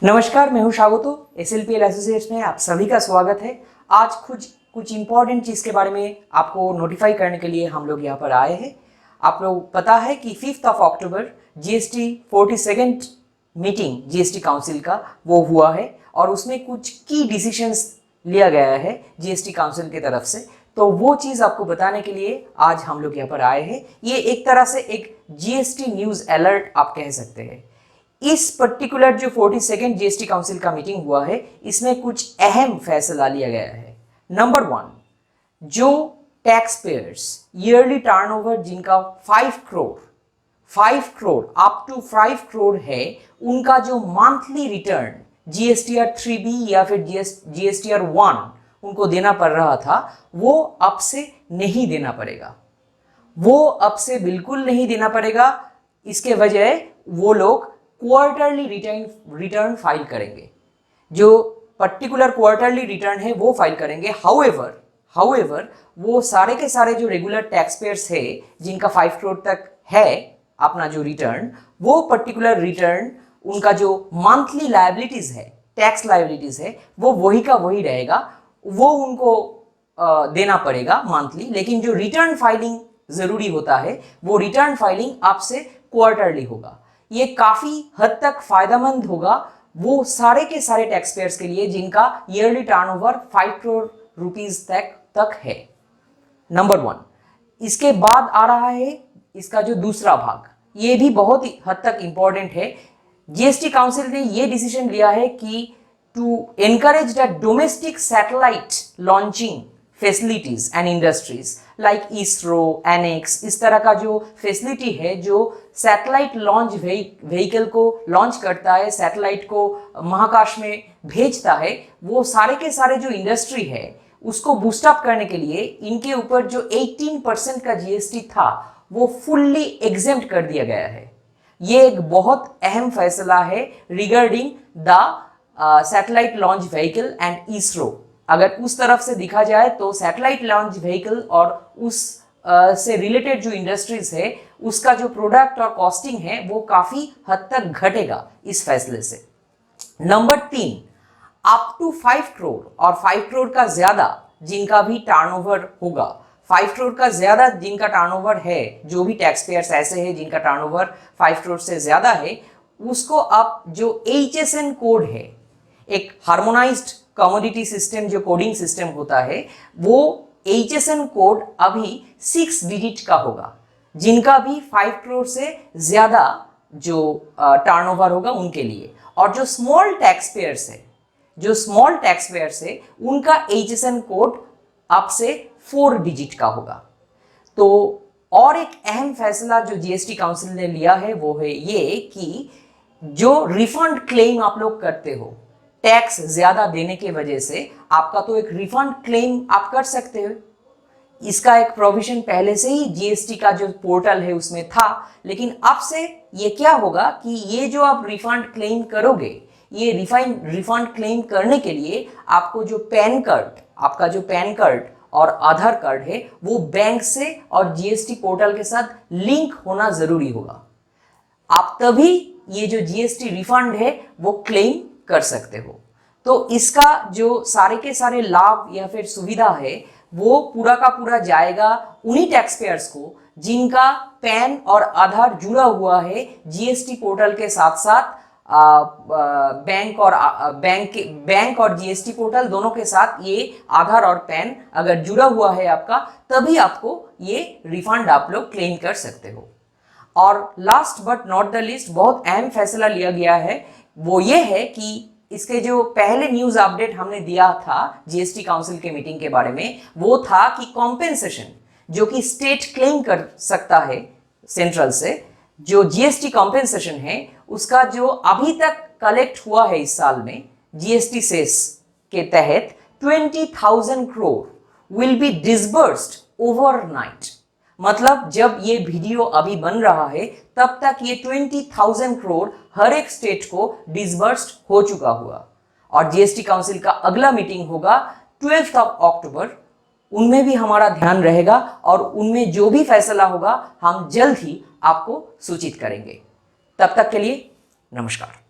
नमस्कार, मैं हूं स्वागतो। SLPL एसोसिएट्स में आप सभी का स्वागत है। आज कुछ इंपॉर्टेंट चीज़ के बारे में आपको नोटिफाई करने के लिए हम लोग यहाँ पर आए हैं। आप लोग पता है कि 5 अक्टूबर GST 42nd meeting GST council का वो हुआ है और उसमें कुछ की डिसीजंस लिया गया है GST काउंसिल की तरफ से। तो वो चीज़ आपको बताने के लिए आज हम लोग यहाँ पर आए हैं। ये एक तरह से एक GST न्यूज़ अलर्ट आप कह सकते हैं। इस पर्टिकुलर जो 42nd GST काउंसिल का मीटिंग हुआ है, इसमें कुछ अहम फैसला लिया गया है। नंबर 1, जो टैक्स पेयर्स ईयरली टर्नओवर जिनका 5 करोड़ अप टू 5 करोड़ है, उनका जो मंथली रिटर्न GSTR 3B या फिर GSTR 1 उनको देना पड़ रहा था, वो अब से नहीं देना पड़ेगा। वो अब से बिल्कुल नहीं देना पड़ेगा। इसके वजह वो लोग क्वार्टरली रिटर्न फाइल करेंगे। जो पर्टिकुलर क्वार्टरली रिटर्न है वो फाइल करेंगे। हाउएवर वो सारे के सारे जो रेगुलर टैक्स पेयर्स है जिनका 5 करोड़ तक है अपना जो रिटर्न, वो पर्टिकुलर रिटर्न उनका जो मंथली लायबिलिटीज है, टैक्स लायबिलिटीज है, वो वही का वही रहेगा। वो उनको देना पड़ेगा मंथली, लेकिन जो रिटर्न फाइलिंग जरूरी होता है वो रिटर्न फाइलिंग आपसे क्वार्टरली होगा। ये काफी हद तक फायदेमंद होगा वो सारे के सारे टैक्स पेयर्स के लिए जिनका ईयरली टर्नओवर 5 करोड़ रुपीस तक है। नंबर 1। इसके बाद आ रहा है इसका जो दूसरा भाग, ये भी बहुत ही हद तक इंपॉर्टेंट है। GST काउंसिल ने ये डिसीजन लिया है कि to encourage the domestic satellite launching facilities and industries like ISRO, एनेक्स, इस तरह का जो फैसिलिटी है जो सैटेलाइट लॉन्च व्हीकल को लॉन्च करता है, सैटेलाइट को महाकाश में भेजता है, वो सारे के सारे जो इंडस्ट्री है उसको बूस्ट अप करने के लिए इनके ऊपर जो 18% का GST था वो फुल्ली एग्जेम्प्ट कर दिया गया है। ये एक बहुत अहम फैसला है regarding the satellite launch vehicle and ISRO. अगर उस तरफ से देखा जाए तो सैटेलाइट लॉन्च व्हीकल और उस से रिलेटेड जो इंडस्ट्रीज है उसका जो प्रोडक्ट और कॉस्टिंग है वो काफी हद तक घटेगा इस फैसले से। नंबर 3, अप टू 5 करोड़ और 5 करोड़ का ज्यादा जिनका भी टर्नओवर होगा, 5 करोड़ का ज्यादा जिनका टर्नओवर है, जो भी टैक्स पेयर्स ऐसे हैं जिनका टर्नओवर 5 करोड़ से ज्यादा है, उसको अब जो HSN कोड है, एक हार्मोनाइज्ड कमोडिटी सिस्टम जो कोडिंग सिस्टम होता है, वो HSN कोड अभी 6 डिजिट का होगा। जिनका भी 5 करोड़ से ज्यादा जो टर्नओवर होगा उनके लिए, और जो स्मॉल टैक्स पेयर्स है उनका HSN कोड अब से 4 डिजिट का होगा। तो और एक अहम फैसला जो GST काउंसिल ने लिया है वो है ये कि जो रिफंड क्लेम आप लोग करते हो टैक्स ज्यादा देने की वजह से, आपका तो एक रिफंड क्लेम आप कर सकते हो। इसका एक प्रोविजन पहले से ही GST का जो पोर्टल है उसमें था, लेकिन अब से ये क्या होगा कि ये जो आप रिफंड क्लेम करोगे, ये रिफंड क्लेम करने के लिए आपको जो आपका जो पैन कार्ड और आधार कार्ड है वो बैंक से और GST पोर्टल के साथ लिंक होना जरूरी होगा। आप तभी ये जो GST रिफंड है वो क्लेम कर सकते हो। तो इसका जो सारे के सारे लाभ या फिर सुविधा है वो पूरा का पूरा जाएगा उन्हीं टैक्स पेयर्स को जिनका पैन और आधार जुड़ा हुआ है GST पोर्टल के साथ साथ बैंक और GST पोर्टल दोनों के साथ ये आधार और पैन अगर जुड़ा हुआ है आपका, तभी आपको ये रिफंड आप लोग क्लेम कर सकते हो। और last but not the least बहुत अहम फैसला लिया गया है, वो ये है कि इसके जो पहले न्यूज अपडेट हमने दिया था GST काउंसिल के मीटिंग के बारे में, वो था कि कॉम्पेंसेशन जो कि स्टेट क्लेम कर सकता है सेंट्रल से, जो GST कॉम्पेंसेशन है उसका जो अभी तक कलेक्ट हुआ है इस साल में GST सेस के तहत 20,000 crore will be disbursed overnight. मतलब जब ये वीडियो अभी बन रहा है तब तक ये 20,000 करोड़ हर एक स्टेट को डिसबर्स्ड हो चुका हुआ। और GST काउंसिल का अगला मीटिंग होगा 12 अक्टूबर, उनमें भी हमारा ध्यान रहेगा और उनमें जो भी फैसला होगा हम जल्द ही आपको सूचित करेंगे। तब तक के लिए नमस्कार।